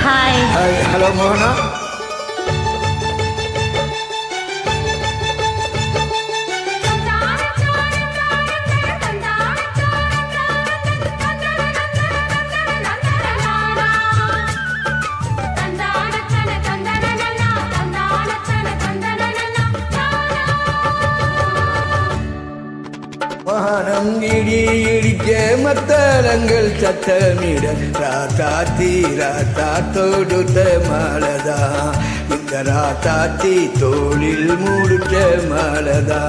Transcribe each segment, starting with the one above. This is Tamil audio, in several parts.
Hi. Hi. Hello, Mohana. வானம் இடி இடிக்க மத்தளங்கள் சத்தமிட ராத்தாத்தி ராத்தா தொடுத்த மாலதா இந்த ராத்தாத்தி தோளில் மூடுத்த மாலதா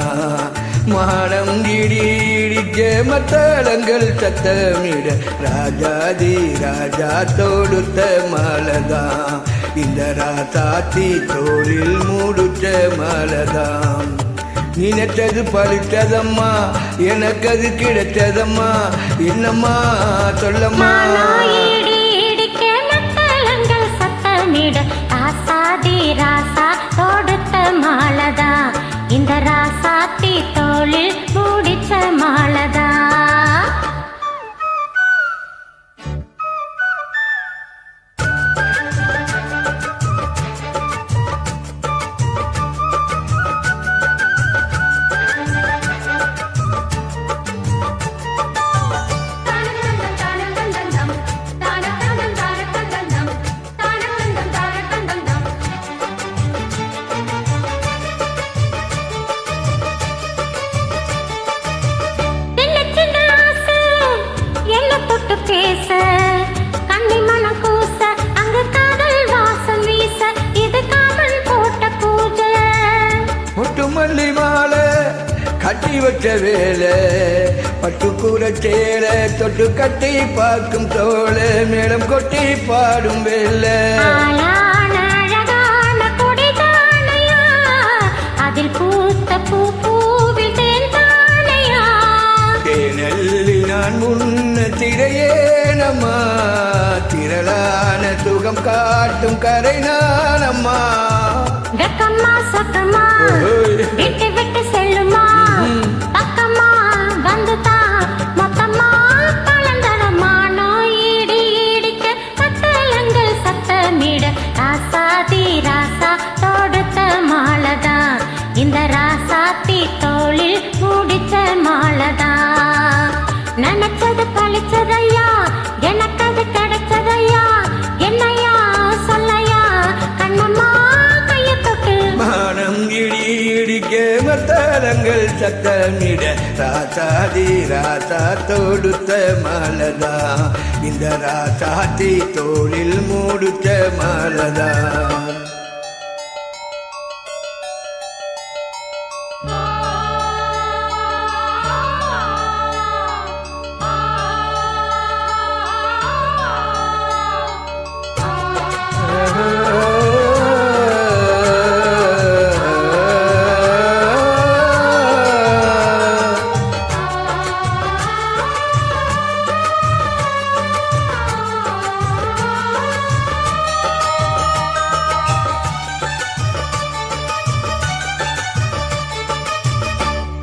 வானம் இடி இடிக்க மத்தளங்கள் சத்தமிட ராஜாதி ராஜா தொடுத்த மாலதா இந்த ராத்தாத்தி தோளில் மூடுத்த மாலதா நினைத்தது பழித்ததம்மா எனக்கு அது கிடைத்ததம்மா என்னம்மா சொல்லம்மா ராசாதி ராசா தொடுத்த மாலதா இந்த ராசாத்தி தோளில் மூடிச்ச மாலதா மல்லி மாலை கட்டி வச்ச வேலை பட்டுக்கூட சேல தொட்டு கட்டி பார்க்கும் தோள மேடம் கொட்டி பாடும் வேலை அதில் பூத்த பூ பூவில் தேனல்லி நான் முன்ன திரையேனம்மா திரளான சுகம் காட்டும் கரை நானம்மா வெக்கம்மா சொக்கம்மா விட்டு விட்டு செல்லுமா பக்கம்மா வந்துதா மொத்தம்மா கலந்தடமா நோய் இடி இடிக்க மத்தளங்கள் சத்தமிட ராசாதி ராசா தொடுத்த மாலதா இந்த ராசாத்தி தோளில் மூடிச்ச மாலதா நினைச்சது பழிச்சதையா எனக்கு அது கிடைச்சதையா என்னையா சொல்லையா கண்ணம்மா மத்தளங்கள் சத்தமிட ராசாதி ராசா தொடுத்த மாலதா இந்த ராசாத்தி தோளில் மூடுத்த மாலதா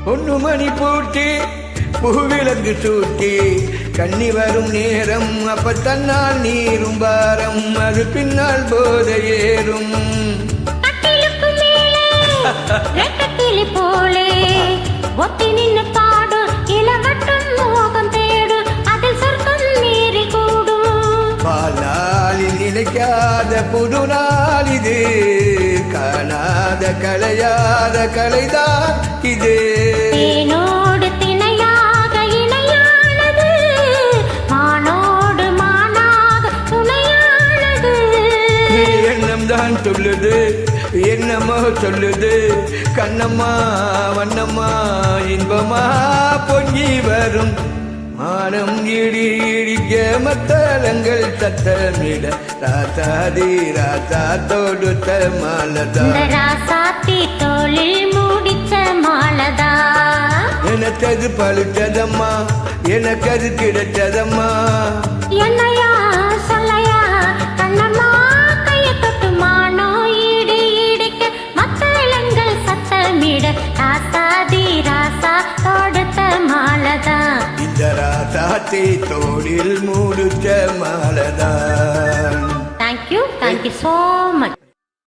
பொண்ணு மணி பூட்டி பூவிலங்கு சூட்டி கண்ணி வரும் நேரம் அப்ப தன்னால் நீரும் பாரம் அது பின்னால் போத ஏறும் போலே ஒத்தி நின்று பாடும் இளவட்டும் மோகம் தேடும் அதில் சொர்க்கம் மீறி கூடும் பாலாலில் நினைக்காத புது நாள் இது காணாத கலையாத கலைதான் இது தேனோடு திணையாக இணையானது மானோடு மானாக துணையானது எண்ணம் தான் சொல்லுது என்னமோ சொல்லுது கண்ணம்மா வண்ணம்மா இன்பமா பொங்கி வரும் மானம் இடி இடிக்க மத்தளங்கள் சத்தமிட ராசாதி ராசா தொடுத்த மாலதா ராசாத்தி தோளில் மூடிச்ச மாலதா நினைச்சது பழுத்ததம்மா எனக்கு அது கிடைச்சதம்மா என்னையா சொல்லையா கண்ணம்மா கையை தொட்டு மானோ இடி இடிக்க மத்தளங்கள் சத்தமிட ராசாதி ராசா தொடுத்த மாலதா இந்த ராசாத்தி தோளில் மூடுச்ச மாலதா. Thank you. Thank you so much.